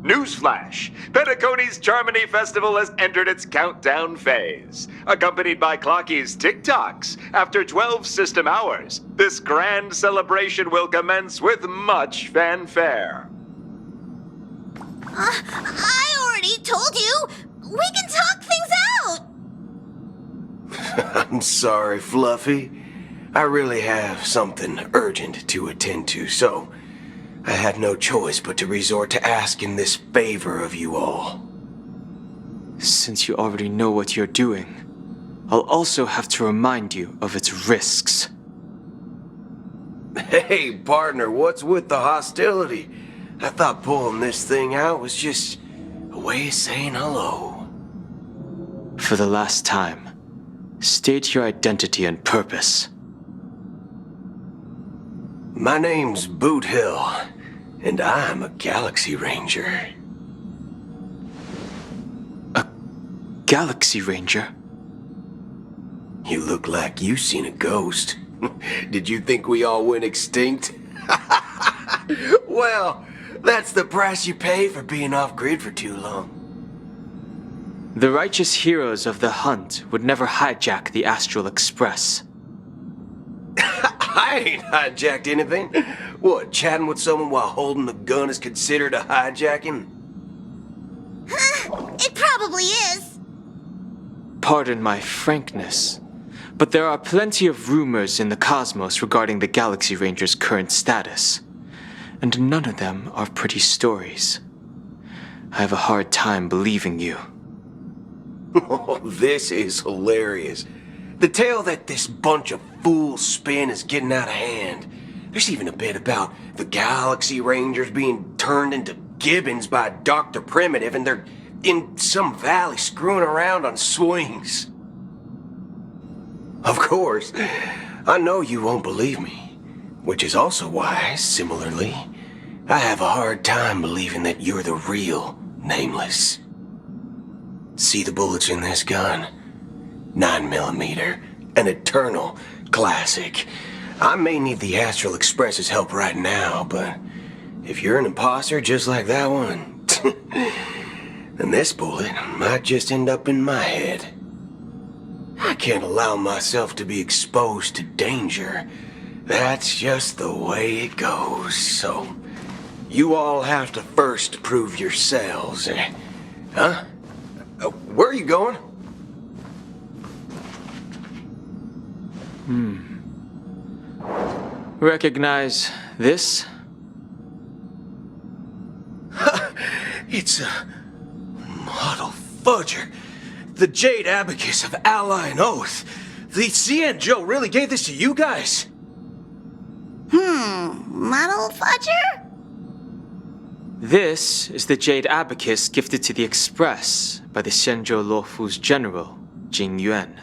Newsflash! Penacony's Charmony Festival has entered its countdown phase. Accompanied by Clocky's TikToks, after 12 system hours, this grand celebration will commence with much fanfare. I already told you! We can talk things out! I'm sorry, Fluffy. I really have something urgent to attend to, so I had no choice but to resort to asking this favor of you all. Since you already know what you're doing, I'll also have to remind you of its risks. Hey, partner, what's with the hostility? I thought pulling this thing out was just a way of saying hello. For the last time, state your identity and purpose. My name's Boothill, and I'm a Galaxy Ranger. A Galaxy Ranger? You look like you seen a ghost. Did you think we all went extinct? Well, that's the price you pay for being off-grid for too long. The righteous heroes of the hunt would never hijack the Astral Express. I ain't hijacked anything. What, chatting with someone while holding a gun is considered a hijacking? It probably is. Pardon my frankness, but there are plenty of rumors in the cosmos regarding the Galaxy Ranger's current status, and none of them are pretty stories. I have a hard time believing you. Oh, this is hilarious. The tale that this bunch of fools spin is getting out of hand. There's even a bit about the Galaxy Rangers being turned into gibbons by Dr. Primitive, and they're in some valley screwing around on swings. Of course, I know you won't believe me, which is also why, similarly, I have a hard time believing that you're the real Nameless. See the bullets in this gun? 9mm, an eternal classic. I may need the Astral Express's help right now, but if you're an imposter just like that one, then this bullet might just end up in my head. I can't allow myself to be exposed to danger. That's just the way it goes, so you all have to first prove yourselves. Huh? Where are you going? Recognize this? It's a model fudger. The Jade Abacus of Ally and Oath. The CN Joe really gave this to you guys? Model fudger? This is the Jade Abacus gifted to the Express by the Shenzhou Luofu's general, Jing Yuan.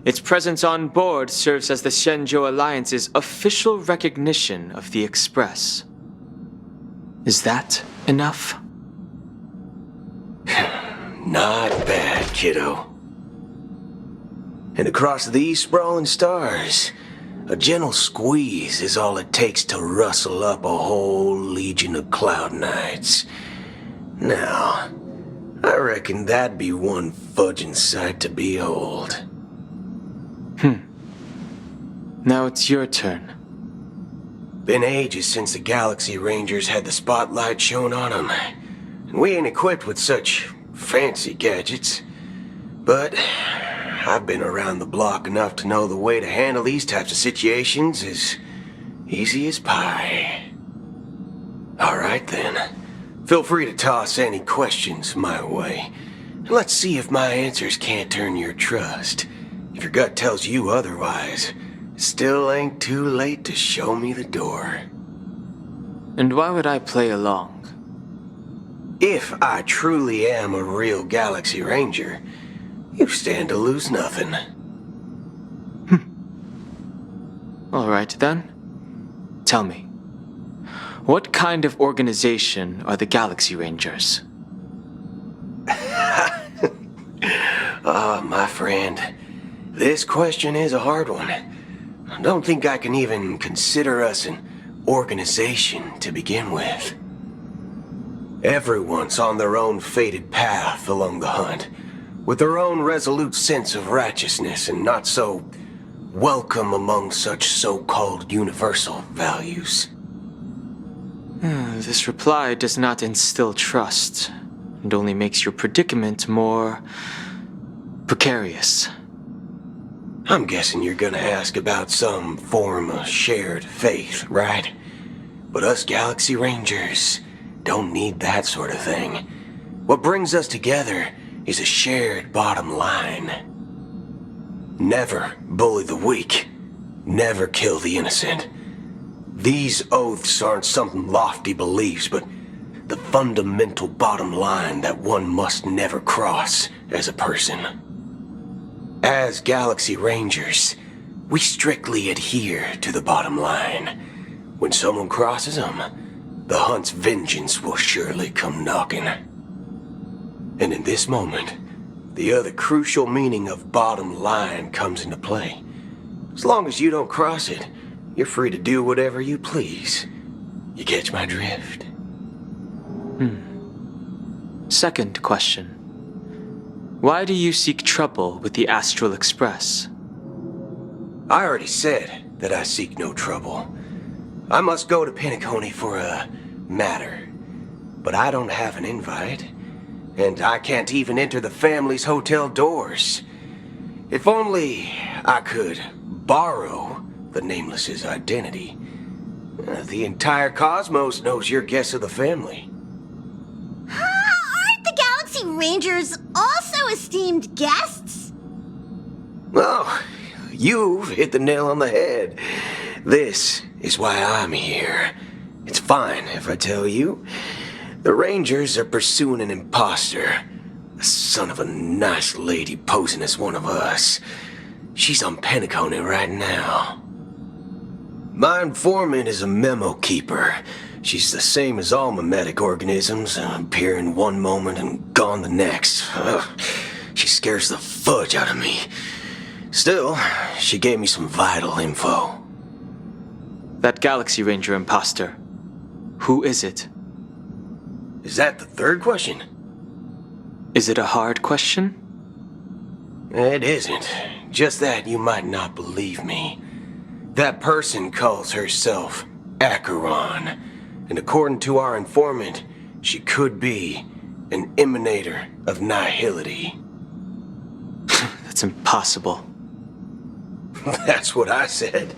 Its presence on board serves as the Shenzhou Alliance's official recognition of the Express. Is that enough? Not bad, kiddo. And across these sprawling stars, a gentle squeeze is all it takes to rustle up a whole legion of Cloud Knights. Now, I reckon that'd be one fudging sight to behold. Now it's your turn. Been ages since the Galaxy Rangers had the spotlight shown on them. And we ain't equipped with such fancy gadgets. But I've been around the block enough to know the way to handle these types of situations is easy as pie. Alright then. Feel free to toss any questions my way. And let's see if my answers can't turn your trust. If your gut tells you otherwise, still ain't too late to show me the door. And why would I play along? If I truly am a real Galaxy Ranger, you stand to lose nothing. Alright then. Tell me, what kind of organization are the Galaxy Rangers? My friend, this question is a hard one. I don't think I can even consider us an organization to begin with. Everyone's on their own fated path along the hunt, with their own resolute sense of righteousness and not so welcome among such so-called universal values. This reply does not instill trust, and only makes your predicament more precarious. I'm guessing you're gonna ask about some form of shared faith, right? But us Galaxy Rangers don't need that sort of thing. What brings us together is a shared bottom line. Never bully the weak. Never kill the innocent. These oaths aren't some lofty beliefs, but the fundamental bottom line that one must never cross as a person. As Galaxy Rangers, we strictly adhere to the bottom line. When someone crosses them, the hunt's vengeance will surely come knocking. And in this moment, the other crucial meaning of bottom line comes into play. As long as you don't cross it, you're free to do whatever you please. You catch my drift? Second question. Why do you seek trouble with the Astral Express? I already said that I seek no trouble. I must go to Penacony for a matter. But I don't have an invite. And I can't even enter the family's hotel doors. If only I could borrow the Nameless's identity. The entire cosmos knows you're guests of the family. Aren't the Galaxy Rangers also esteemed guests? Oh, you've hit the nail on the head. This is why I'm here. It's fine if I tell you. The Rangers are pursuing an imposter. A son of a nice lady posing as one of us. She's on Penacony right now. My informant is a memo keeper. She's the same as all mimetic organisms, appearing one moment and gone the next. She scares the fudge out of me. Still, she gave me some vital info. That Galaxy Ranger imposter. Who is it? Is that the third question? Is it a hard question? It isn't. Just that you might not believe me. That person calls herself Acheron. And according to our informant, she could be an emanator of nihility. That's impossible. That's what I said.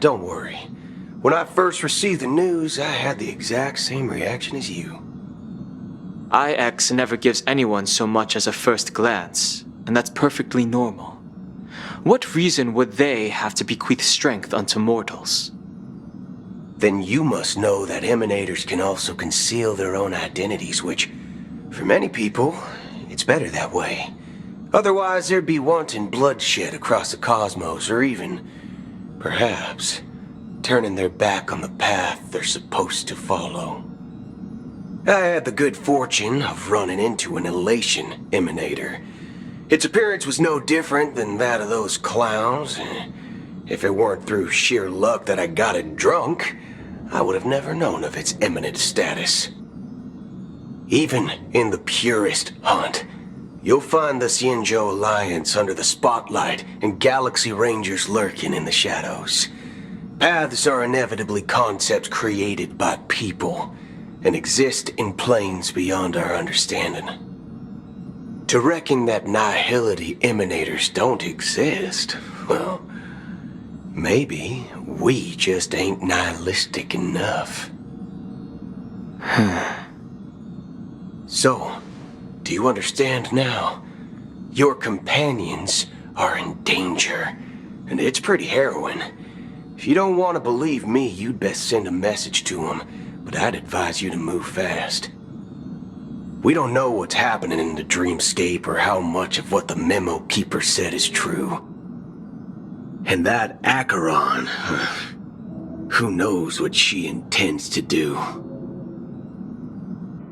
Don't worry. When I first received the news, I had the exact same reaction as you. IX never gives anyone so much as a first glance, and that's perfectly normal. What reason would they have to bequeath strength unto mortals? Then you must know that emanators can also conceal their own identities, which, for many people, it's better that way. Otherwise, there'd be wanton bloodshed across the cosmos, or even, perhaps, turning their back on the path they're supposed to follow. I had the good fortune of running into an elation emanator. Its appearance was no different than that of those clowns. If it weren't through sheer luck that I got it drunk, I would have never known of its eminent status. Even in the purest hunt, you'll find the Xianzhou Alliance under the spotlight and Galaxy Rangers lurking in the shadows. Paths are inevitably concepts created by people and exist in planes beyond our understanding. To reckon that nihility emanators don't exist, well, maybe we just ain't nihilistic enough. So, do you understand now? Your companions are in danger, and it's pretty harrowing. If you don't want to believe me, you'd best send a message to them, but I'd advise you to move fast. We don't know what's happening in the dreamscape or how much of what the memo keeper said is true. And that Acheron, who knows what she intends to do.